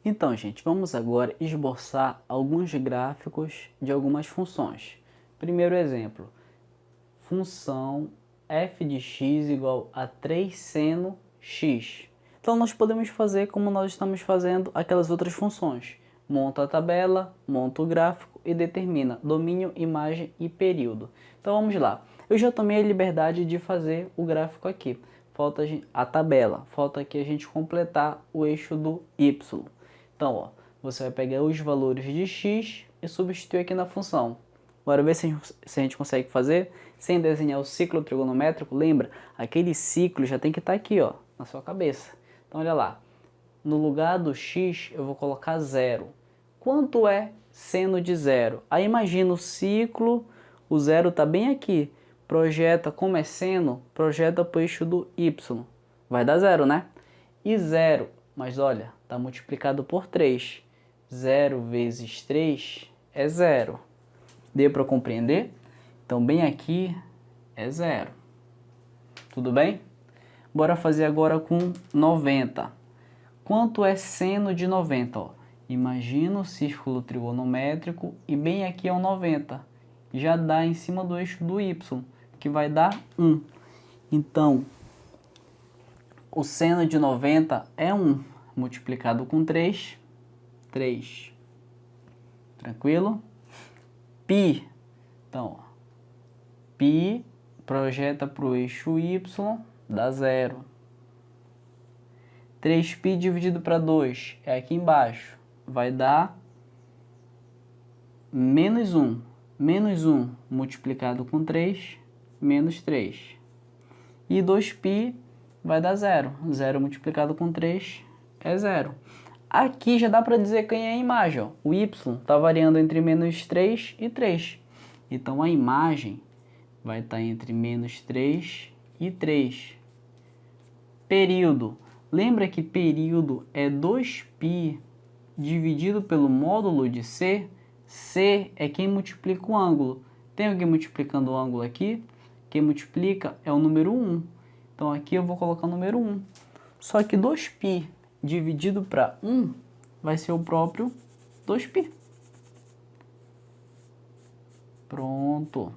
Então, gente, vamos agora esboçar alguns gráficos de algumas funções. Primeiro exemplo, função f de x igual a 3 seno x. Então, nós podemos fazer como nós estamos fazendo aquelas outras funções. Monta a tabela, monta o gráfico e determina domínio, imagem e período. Então, vamos lá. Eu já tomei a liberdade de fazer o gráfico aqui. Falta a tabela, falta aqui a gente completar o eixo do y. Então, ó, você vai pegar os valores de x e substituir aqui na função. Bora ver se a gente consegue fazer sem desenhar o ciclo trigonométrico. Lembra, aquele ciclo já tem que estar aqui, ó, na sua cabeça. Então, olha lá. No lugar do x, eu vou colocar 0. Quanto é seno de 0? Aí imagina o ciclo, o 0 está bem aqui. Projeta, como é seno, projeta para o eixo do y. Vai dar 0, né? E 0, mas olha, está multiplicado por 3. 0 vezes 3 é 0. Deu para compreender? Então, bem aqui é 0. Tudo bem? Bora fazer agora com 90. Quanto é seno de 90? Ó, imagina o círculo trigonométrico e bem aqui é um 90. Já dá em cima do eixo do y, que vai dar 1. Então, o seno de 90 é 1. Multiplicado com 3, 3. Tranquilo? Π. Então, ó, π projeta para o eixo y, dá 0. 3π dividido para 2 é aqui embaixo, vai dar menos 1. Menos 1 multiplicado com 3, menos 3. E 2π vai dar 0. 0 multiplicado com 3 é 0. Aqui já dá para dizer quem é a imagem. Ó. O y está variando entre menos 3 e 3. Então, a imagem vai estar entre menos 3 e 3. Período. Lembra que período é 2π dividido pelo módulo de C? C é quem multiplica o ângulo. Tem alguém multiplicando o ângulo aqui? Quem multiplica é o número 1. Então, aqui eu vou colocar o número 1. Só que 2π dividido para 1 vai ser o próprio 2π. Pronto.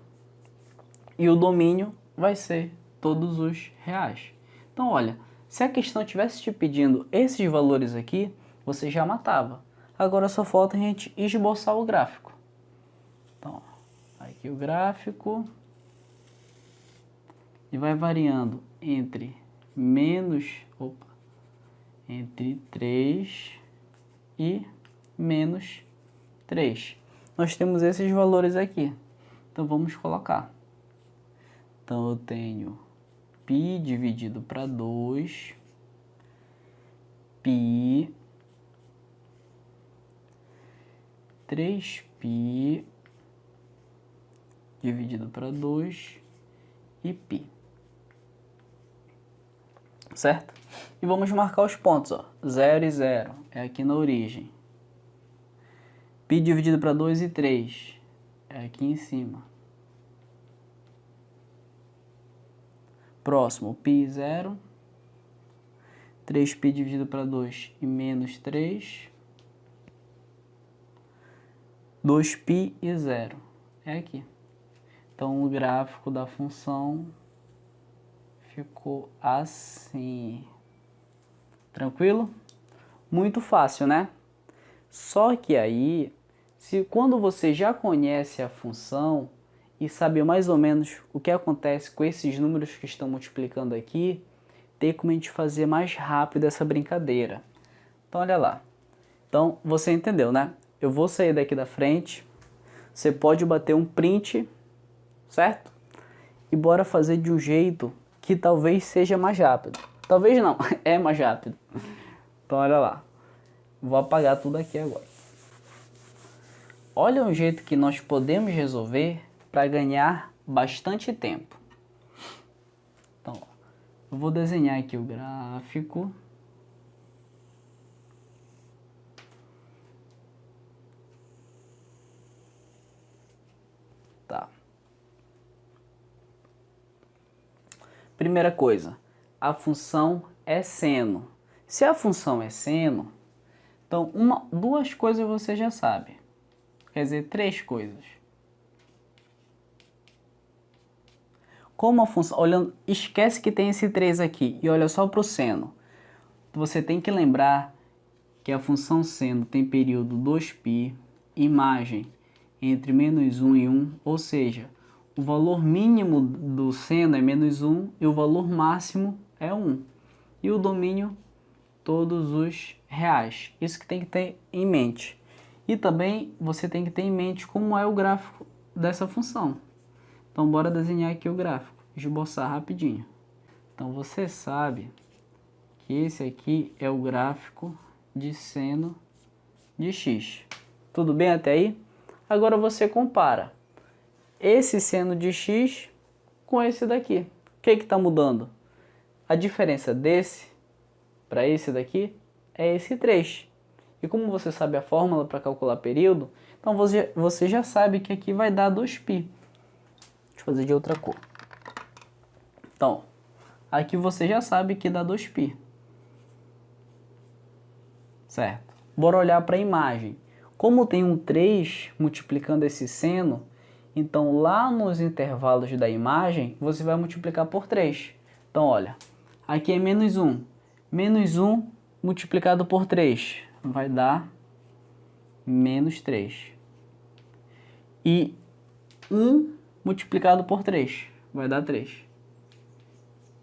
E o domínio vai ser todos os reais. Então, olha, se a questão estivesse te pedindo esses valores aqui, você já matava. Agora só falta a gente esboçar o gráfico. Então, aqui o gráfico. E vai variando entre entre 3 e menos 3. Nós temos esses valores aqui. Então, vamos colocar. Então, eu tenho π dividido para 2, π, 3π dividido para 2 e π. Certo? E vamos marcar os pontos, ó. 0 e 0 é aqui na origem. π dividido para 2 e 3 é aqui em cima. Próximo, π 0. 3π dividido para 2 e menos 3. 2π e 0 é aqui. Então, o gráfico da função ficou assim. Tranquilo? Muito fácil, né? Só que aí, quando você já conhece a função e sabe mais ou menos o que acontece com esses números que estão multiplicando aqui, tem como a gente fazer mais rápido essa brincadeira. Então, olha lá. Então, você entendeu, né? Eu vou sair daqui da frente. Você pode bater um print, certo? E bora fazer de um jeito que talvez seja mais rápido. Talvez não, é mais rápido. Então, olha lá. Vou apagar tudo aqui agora. Olha um jeito que nós podemos resolver para ganhar bastante tempo. Então, ó, eu vou desenhar aqui o gráfico. Tá. Primeira coisa, a função é seno. Se a função é seno, Então, duas coisas você já sabe. Quer dizer, três coisas. Como a função... Olhando, esquece que tem esse 3 aqui e olha só para o seno. Você tem que lembrar que a função seno tem período 2π, imagem entre -1 e 1, ou seja, o valor mínimo do seno é -1 e o valor máximo é 1. E o domínio, todos os reais. Isso que tem que ter em mente. E também você tem que ter em mente como é o gráfico dessa função. Então, bora desenhar aqui o gráfico, esboçar rapidinho. Então, você sabe que esse aqui é o gráfico de seno de x. Tudo bem até aí? Agora você compara esse seno de x com esse daqui. O que está mudando? A diferença desse para esse daqui é esse 3. E como você sabe a fórmula para calcular período, então você já sabe que aqui vai dar 2π. Deixa eu fazer de outra cor. Então, aqui você já sabe que dá 2π. Certo? Bora olhar para a imagem. Como tem um 3 multiplicando esse seno, então lá nos intervalos da imagem, você vai multiplicar por 3. Então, olha, aqui é -1. -1 multiplicado por 3 vai dar -3. E 1 multiplicado por 3 vai dar 3.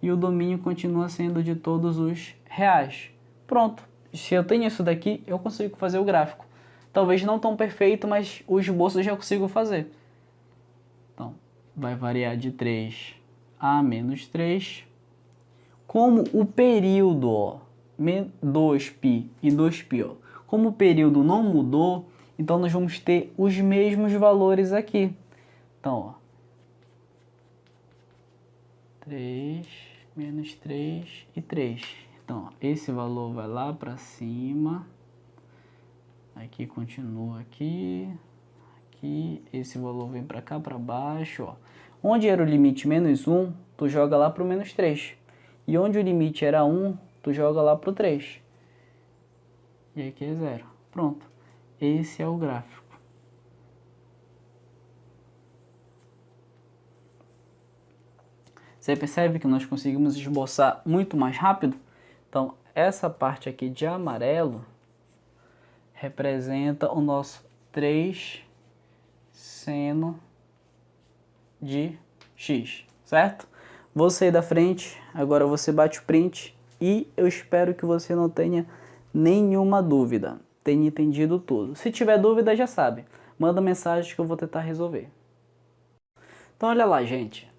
E o domínio continua sendo de todos os reais. Pronto. Se eu tenho isso daqui, eu consigo fazer o gráfico. Talvez não tão perfeito, mas o esboço eu já consigo fazer. Então, vai variar de 3 a -3. Como o período, ó, 2π e 2π, ó, como o período não mudou, então nós vamos ter os mesmos valores aqui. Então, ó, 3, -3 e 3. Então, ó, esse valor vai lá para cima. Aqui continua aqui. Aqui, esse valor vem para cá, para baixo, ó. Onde era o limite -1, tu joga lá para o -3. E onde o limite era 1, tu joga lá para o 3. E aqui é 0. Pronto. Esse é o gráfico. Você percebe que nós conseguimos esboçar muito mais rápido? Então, essa parte aqui de amarelo representa o nosso 3 seno de x, certo? Vou sair da frente, agora você bate o print e eu espero que você não tenha nenhuma dúvida, tenha entendido tudo. Se tiver dúvida, já sabe, manda mensagem que eu vou tentar resolver. Então olha lá, gente,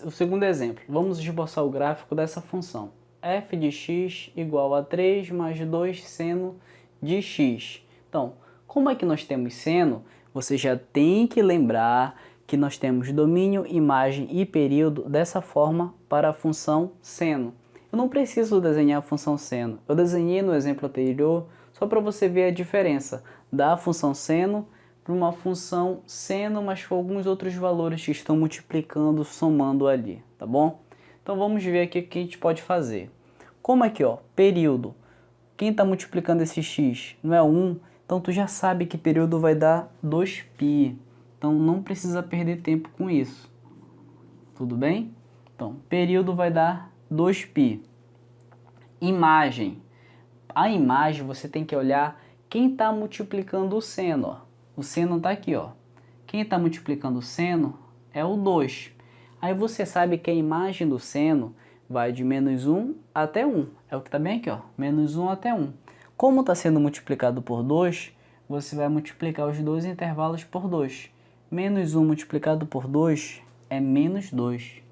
o segundo exemplo, vamos esboçar o gráfico dessa função. F de x igual a 3 mais 2 seno de x. Então, como é que nós temos seno? Você já tem que lembrar que nós temos domínio, imagem e período dessa forma para a função seno. Eu não preciso desenhar a função seno. Eu desenhei no exemplo anterior só para você ver a diferença da função seno para uma função seno, mas com alguns outros valores que estão multiplicando, somando ali, tá bom? Então vamos ver aqui o que a gente pode fazer. Como aqui, ó, período. Quem está multiplicando esse x não é 1, então tu já sabe que período vai dar 2π. Então não precisa perder tempo com isso. Tudo bem? Então, período vai dar 2π. Imagem. A imagem você tem que olhar quem está multiplicando o seno. Ó. O seno está aqui, ó. Quem está multiplicando o seno é o 2. Aí você sabe que a imagem do seno vai de -1 até 1. É o que está bem aqui, ó. -1 até 1. Como está sendo multiplicado por 2, você vai multiplicar os dois intervalos por 2. -1 multiplicado por 2 é -2.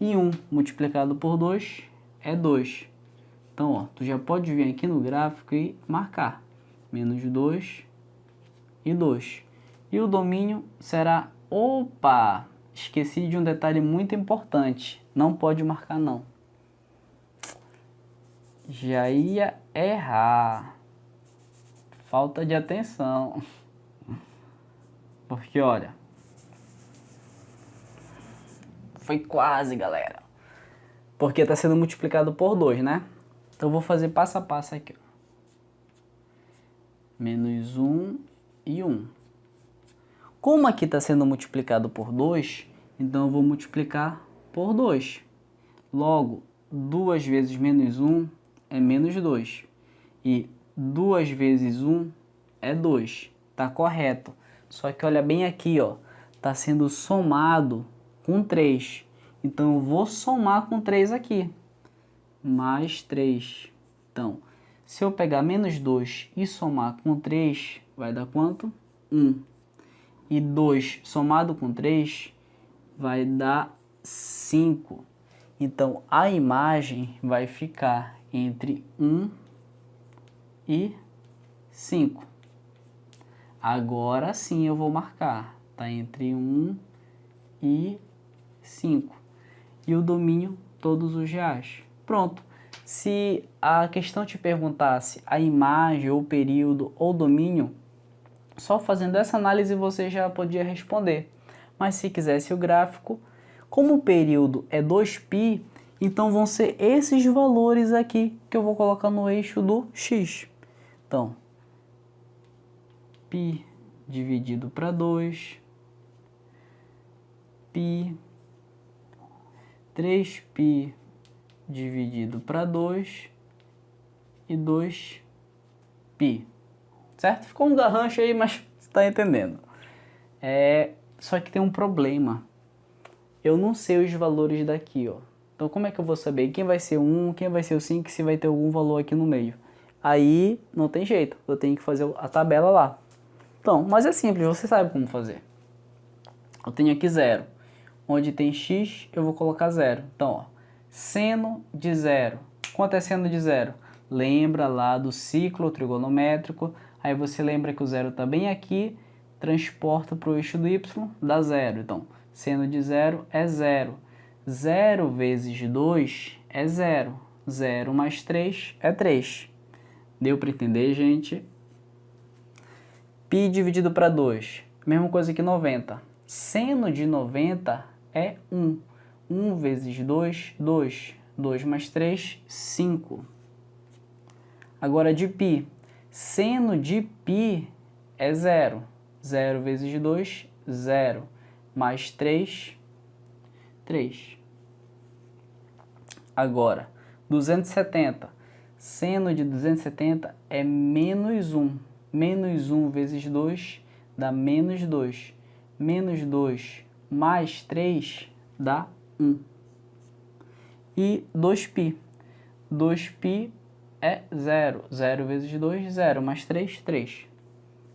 E 1 multiplicado por 2 é 2. Então, ó, tu já pode vir aqui no gráfico e marcar. -2 e 2. E o domínio será... Opa! Esqueci de um detalhe muito importante. Não pode marcar, não. Já ia errar. Falta de atenção. Porque, olha... Foi quase, galera. Porque está sendo multiplicado por 2, né? Então, eu vou fazer passo a passo aqui. Ó. Menos 1 e 1. Como aqui está sendo multiplicado por 2, então eu vou multiplicar por 2. Logo, 2 vezes menos 1 é menos 2. E 2 vezes 1 é 2. Tá correto. Só que olha bem aqui, ó. Tá sendo somado com 3. Então, eu vou somar com 3 aqui. Mais 3. Então, se eu pegar menos 2 e somar com 3, vai dar quanto? 1. E 2 somado com 3 vai dar 5. Então, a imagem vai ficar entre 1 e 5. Agora sim eu vou marcar. Está entre 1 e 5. E o domínio, todos os reais. Pronto. Se a questão te perguntasse a imagem, ou período, ou domínio, só fazendo essa análise você já podia responder. Mas se quisesse o gráfico, como o período é 2π, então vão ser esses valores aqui que eu vou colocar no eixo do x. Então, π dividido para 2, π, 3π dividido para 2 e 2π. Certo? Ficou um garrancho aí, mas você está entendendo. Só que tem um problema. Eu não sei os valores daqui, ó. Então, como é que eu vou saber quem vai ser o 1, quem vai ser o 5, se vai ter algum valor aqui no meio? Aí, não tem jeito. Eu tenho que fazer a tabela lá. Então, mas é simples, você sabe como fazer. Eu tenho aqui 0. Onde tem x, eu vou colocar 0. Então, ó, seno de 0. Quanto é seno de 0? Lembra lá do ciclo trigonométrico. Aí você lembra que o 0 está bem aqui. Transporta para o eixo do y, dá 0. Então, seno de 0 é 0. 0 vezes 2 é 0. 0 mais 3 é 3. Deu para entender, gente? Π dividido para 2. Mesma coisa que 90. Seno de 90 é 1. 1 vezes 2, 2. 2 mais 3, 5. Agora de π. Seno de π é 0. 0 vezes 2, 0. Mais 3, 3. Agora, 270. Seno de 270 é menos 1. Menos 1 vezes 2 dá menos 2. Menos 2 mais 3 dá 1. E 2π. 2π é 0. 0 vezes 2, 0. Mais 3, 3.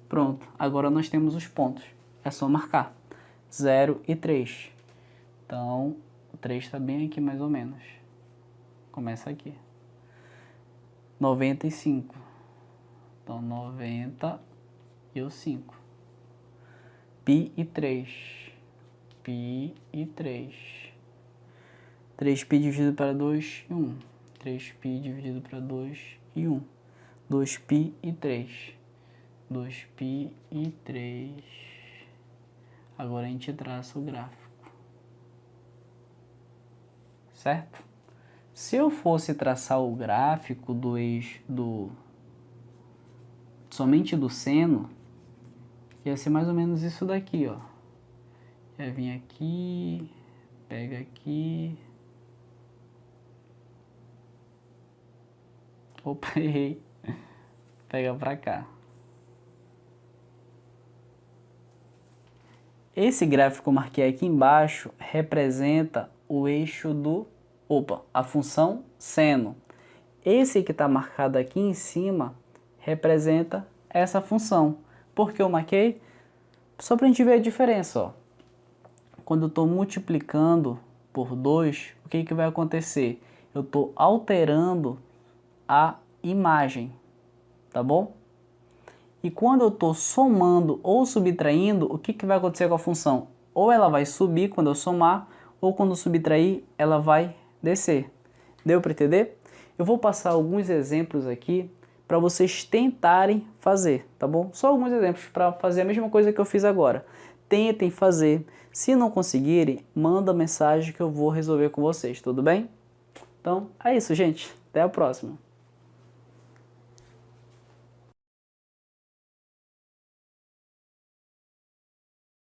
Pronto. Agora nós temos os pontos. É só marcar. 0 e 3. Então, o 3 está bem aqui mais ou menos. Começa aqui. 95. Então, 90 e o 5. Π e 3. Π e 3. 3π dividido para 2 e 1. 3π dividido para 2 e 1. 2π e 3. 2π e 3. Agora a gente traça o gráfico. Certo? Se eu fosse traçar o gráfico do eixo somente do seno, ia ser mais ou menos isso daqui, ó. Ia vir aqui, pega aqui. Opa, errei. Pega pra cá. Esse gráfico que eu marquei aqui embaixo representa o eixo a função seno. Esse que está marcado aqui em cima representa essa função. Por que eu marquei? Só para a gente ver a diferença, ó. Quando eu estou multiplicando por 2, o que vai acontecer? Eu estou alterando a imagem, tá bom? E quando eu estou somando ou subtraindo, o que vai acontecer com a função? Ou ela vai subir quando eu somar, ou quando eu subtrair, ela vai descer. Deu para entender? Eu vou passar alguns exemplos aqui para vocês tentarem fazer, tá bom? Só alguns exemplos para fazer a mesma coisa que eu fiz agora. Tentem fazer. Se não conseguirem, manda mensagem que eu vou resolver com vocês, tudo bem? Então, é isso, gente. Até a próxima.